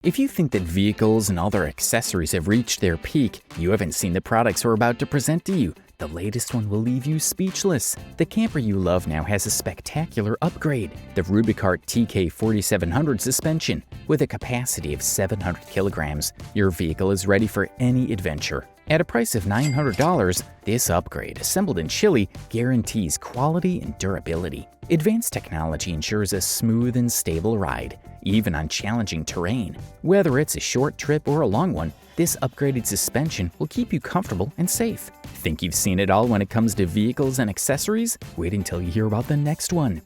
If you think that vehicles and all their accessories have reached their peak, you haven't seen the products we're about to present to you. The latest one will leave you speechless. The camper you love now has a spectacular upgrade, the Rubicart TK4700 suspension. With a capacity of 700 kilograms, your vehicle is ready for any adventure. At a price of $900, this upgrade, assembled in Chile, guarantees quality and durability. Advanced technology ensures a smooth and stable ride, even on challenging terrain. Whether it's a short trip or a long one, this upgraded suspension will keep you comfortable and safe. Think you've seen it all when it comes to vehicles and accessories? Wait until you hear about the next one.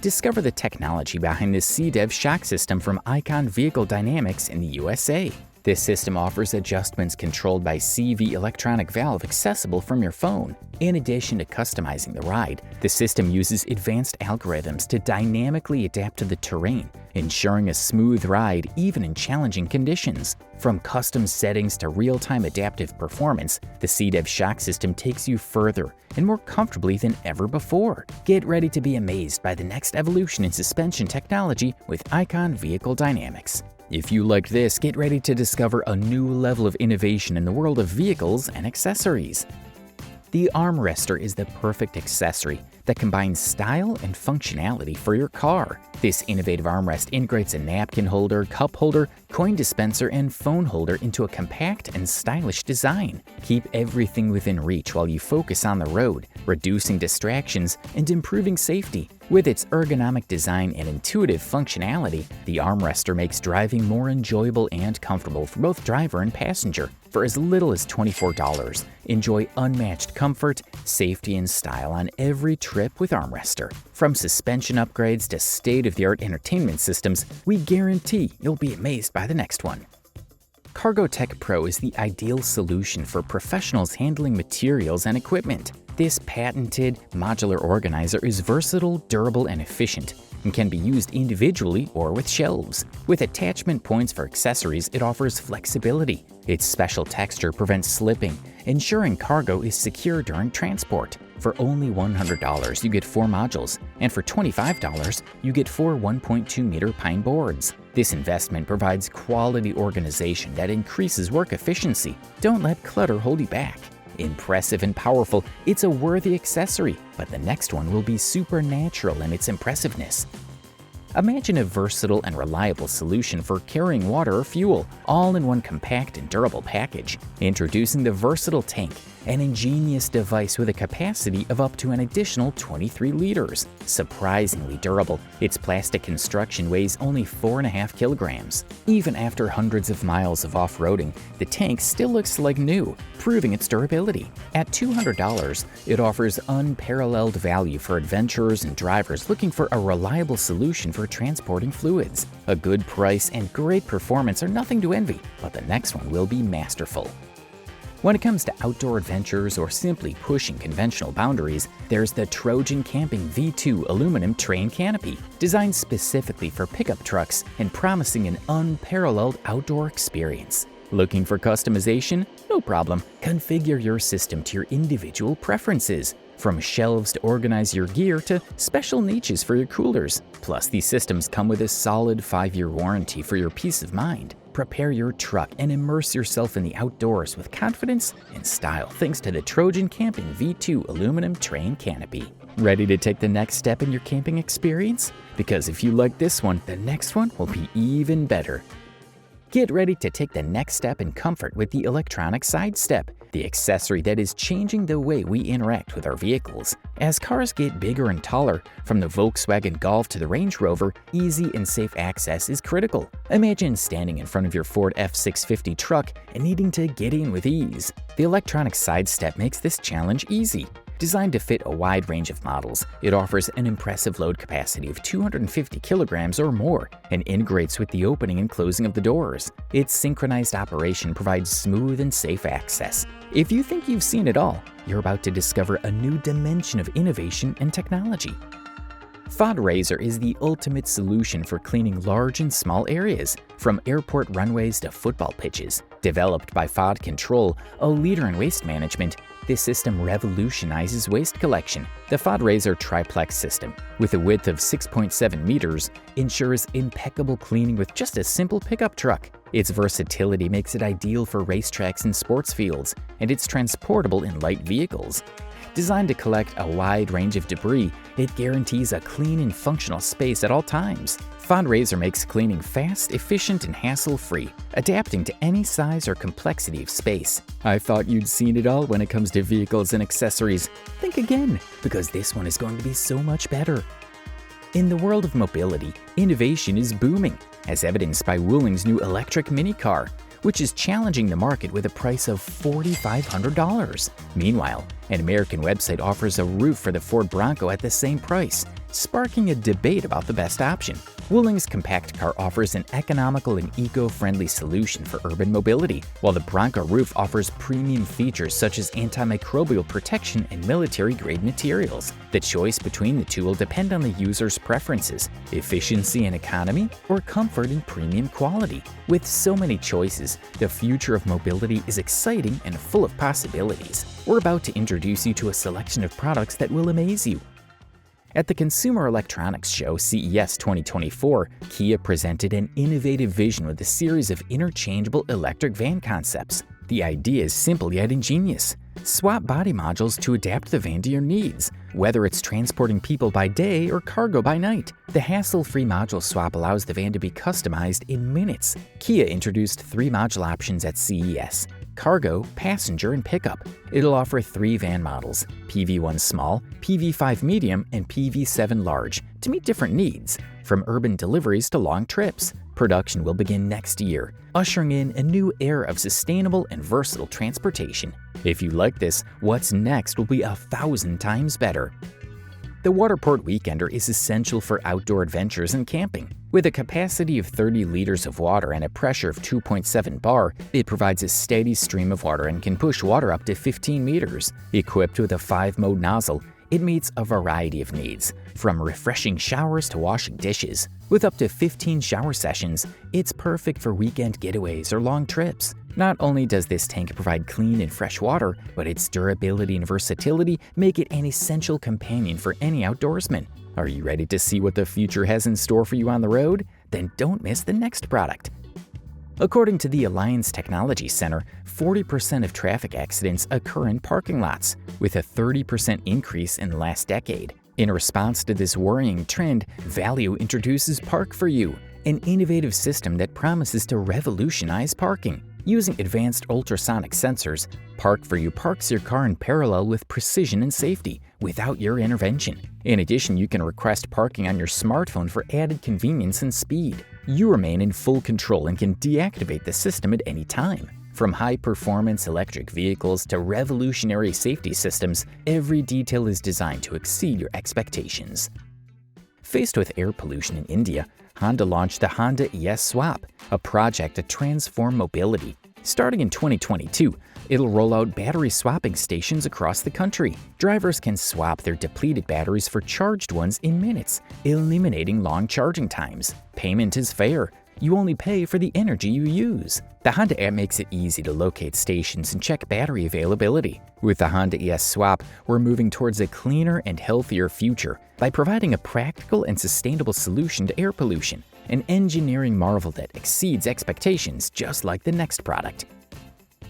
Discover the technology behind this CDEV shock system from Icon Vehicle Dynamics in the USA. This system offers adjustments controlled by CV electronic valve accessible from your phone. In addition to customizing the ride, the system uses advanced algorithms to dynamically adapt to the terrain, ensuring a smooth ride even in challenging conditions. From custom settings to real-time adaptive performance, the CDEV shock system takes you further and more comfortably than ever before. Get ready to be amazed by the next evolution in suspension technology with Icon Vehicle Dynamics. If you liked this, get ready to discover a new level of innovation in the world of vehicles and accessories. The armrester is the perfect accessory that combines style and functionality for your car. This innovative armrest integrates a napkin holder, cup holder, coin dispenser, and phone holder into a compact and stylish design. Keep everything within reach while you focus on the road, reducing distractions and improving safety. With its ergonomic design and intuitive functionality, the armrester makes driving more enjoyable and comfortable for both driver and passenger. For as little as $24, enjoy unmatched comfort, safety, and style on every trip with Armrester. From suspension upgrades to state-of-the-art entertainment systems, we guarantee you'll be amazed by the next one. CargoTech Pro is the ideal solution for professionals handling materials and equipment. This patented modular organizer is versatile, durable, and efficient, and can be used individually or with shelves. With attachment points for accessories, it offers flexibility. Its special texture prevents slipping, ensuring cargo is secure during transport. For only $100, you get 4 modules, and for $25, you get 4 1.2-meter pine boards. This investment provides quality organization that increases work efficiency. Don't let clutter hold you back. Impressive and powerful, it's a worthy accessory, but the next one will be supernatural in its impressiveness. Imagine a versatile and reliable solution for carrying water or fuel, all in one compact and durable package. Introducing the Versatile Tank, an ingenious device with a capacity of up to an additional 23 liters. Surprisingly durable, its plastic construction weighs only 4.5 kilograms. Even after hundreds of miles of off-roading, the tank still looks like new, proving its durability. At $200, it offers unparalleled value for adventurers and drivers looking for a reliable solution for transporting fluids. A good price and great performance are nothing to envy, but the next one will be masterful. When it comes to outdoor adventures or simply pushing conventional boundaries, there's the Trojan Camping V2 aluminum train canopy, designed specifically for pickup trucks and promising an unparalleled outdoor experience. Looking for customization? No problem. Configure your system to your individual preferences. From shelves to organize your gear to special niches for your coolers. Plus, these systems come with a solid 5-year warranty for your peace of mind. Prepare your truck and immerse yourself in the outdoors with confidence and style thanks to the Trojan Camping V2 aluminum train canopy. Ready to take the next step in your camping experience? Because if you like this one, the next one will be even better. Get ready to take the next step in comfort with the electronic side step, the accessory that is changing the way we interact with our vehicles. As cars get bigger and taller, from the Volkswagen Golf to the Range Rover, easy and safe access is critical. Imagine standing in front of your Ford F-650 truck and needing to get in with ease. The electronic side step makes this challenge easy. Designed to fit a wide range of models, it offers an impressive load capacity of 250 kilograms or more and integrates with the opening and closing of the doors. Its synchronized operation provides smooth and safe access. If you think you've seen it all, you're about to discover a new dimension of innovation and technology. FOD Razor is the ultimate solution for cleaning large and small areas, from airport runways to football pitches. Developed by FOD Control, a leader in waste management, This system revolutionizes waste collection. The FodRaiser triplex system, with a width of 6.7 meters, ensures impeccable cleaning with just a simple pickup truck. Its versatility makes it ideal for racetracks and sports fields, and it's transportable in light vehicles. Designed to collect a wide range of debris, it guarantees a clean and functional space at all times. FodRaiser makes cleaning fast, efficient, and hassle-free, adapting to any size or complexity of space. I thought you'd seen it all when it comes to vehicles and accessories. Think again, because this one is going to be so much better. In the world of mobility, innovation is booming, as evidenced by Wulling's new electric mini car, which is challenging the market with a price of $4,500. Meanwhile, an American website offers a roof for the Ford Bronco at the same price, sparking a debate about the best option. Wulling's compact car offers an economical and eco-friendly solution for urban mobility, while the Bronco roof offers premium features such as antimicrobial protection and military-grade materials. The choice between the two will depend on the user's preferences, efficiency and economy, or comfort and premium quality. With so many choices, the future of mobility is exciting and full of possibilities. We're about to introduce you to a selection of products that will amaze you. At the Consumer Electronics Show CES 2024, Kia presented an innovative vision with a series of interchangeable electric van concepts. The idea is simple yet ingenious. Swap body modules to adapt the van to your needs, whether it's transporting people by day or cargo by night. The hassle-free module swap allows the van to be customized in minutes. Kia introduced 3 module options at CES: cargo, passenger, and pickup. It'll offer 3 van models, PV1 Small, PV5 Medium, and PV7 Large, to meet different needs, from urban deliveries to long trips. Production will begin next year, ushering in a new era of sustainable and versatile transportation. If you like this, what's next will be 1,000 times better. The Waterport Weekender is essential for outdoor adventures and camping. With a capacity of 30 liters of water and a pressure of 2.7 bar, it provides a steady stream of water and can push water up to 15 meters. Equipped with a 5-mode nozzle, it meets a variety of needs, from refreshing showers to washing dishes. With up to 15 shower sessions, it's perfect for weekend getaways or long trips. Not only does this tank provide clean and fresh water, but its durability and versatility make it an essential companion for any outdoorsman. Are you ready to see what the future has in store for you on the road? Then don't miss the next product. According to the Alliance Technology Center, 40% of traffic accidents occur in parking lots, with a 30% increase in the last decade. In response to this worrying trend, Valeo introduces Park for You, an innovative system that promises to revolutionize parking. Using advanced ultrasonic sensors, Park for You parks your car in parallel with precision and safety, without your intervention. In addition, you can request parking on your smartphone for added convenience and speed. You remain in full control and can deactivate the system at any time. From high-performance electric vehicles to revolutionary safety systems, every detail is designed to exceed your expectations. Faced with air pollution in India, Honda launched the Honda ES Swap, a project to transform mobility. Starting in 2022, it'll roll out battery swapping stations across the country. Drivers can swap their depleted batteries for charged ones in minutes, eliminating long charging times. Payment is fair. You only pay for the energy you use. The Honda app makes it easy to locate stations and check battery availability. With the Honda ES Swap, we're moving towards a cleaner and healthier future by providing a practical and sustainable solution to air pollution, an engineering marvel that exceeds expectations just like the next product.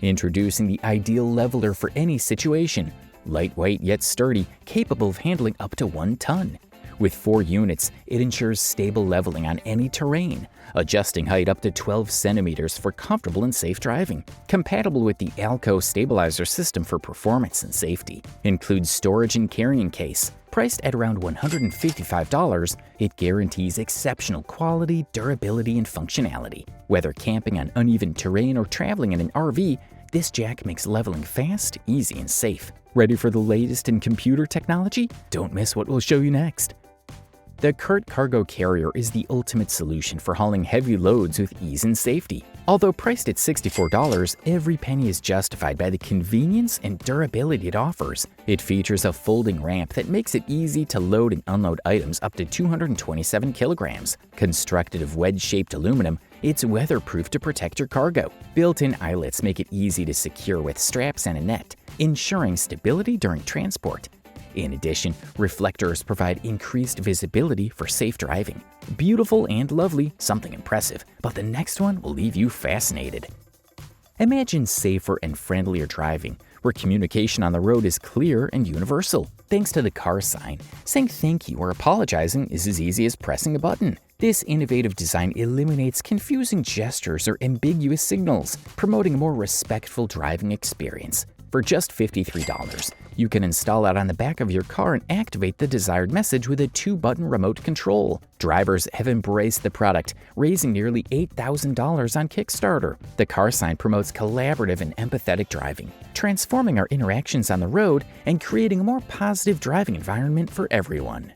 Introducing the ideal leveler for any situation, lightweight yet sturdy, capable of handling up to 1 ton. With 4 units, it ensures stable leveling on any terrain, adjusting height up to 12 centimeters for comfortable and safe driving. Compatible with the Alco stabilizer system for performance and safety. Includes storage and carrying case. Priced at around $155, it guarantees exceptional quality, durability, and functionality. Whether camping on uneven terrain or traveling in an RV, this jack makes leveling fast, easy, and safe. Ready for the latest in computer technology? Don't miss what we'll show you next. The CURT Cargo Carrier is the ultimate solution for hauling heavy loads with ease and safety. Although priced at $64, every penny is justified by the convenience and durability it offers. It features a folding ramp that makes it easy to load and unload items up to 227 kilograms. Constructed of wedge-shaped aluminum, It's weatherproof to protect your cargo. Built-in eyelets make it easy to secure with straps and a net, ensuring stability during transport. In addition, reflectors provide increased visibility for safe driving. Beautiful and lovely, something impressive, but the next one will leave you fascinated. Imagine safer and friendlier driving, where communication on the road is clear and universal. Thanks to the car sign, saying thank you or apologizing is as easy as pressing a button. This innovative design eliminates confusing gestures or ambiguous signals, promoting a more respectful driving experience. For just $53, you can install it on the back of your car and activate the desired message with a 2-button remote control. Drivers have embraced the product, raising nearly $8,000 on Kickstarter. The car sign promotes collaborative and empathetic driving, transforming our interactions on the road and creating a more positive driving environment for everyone.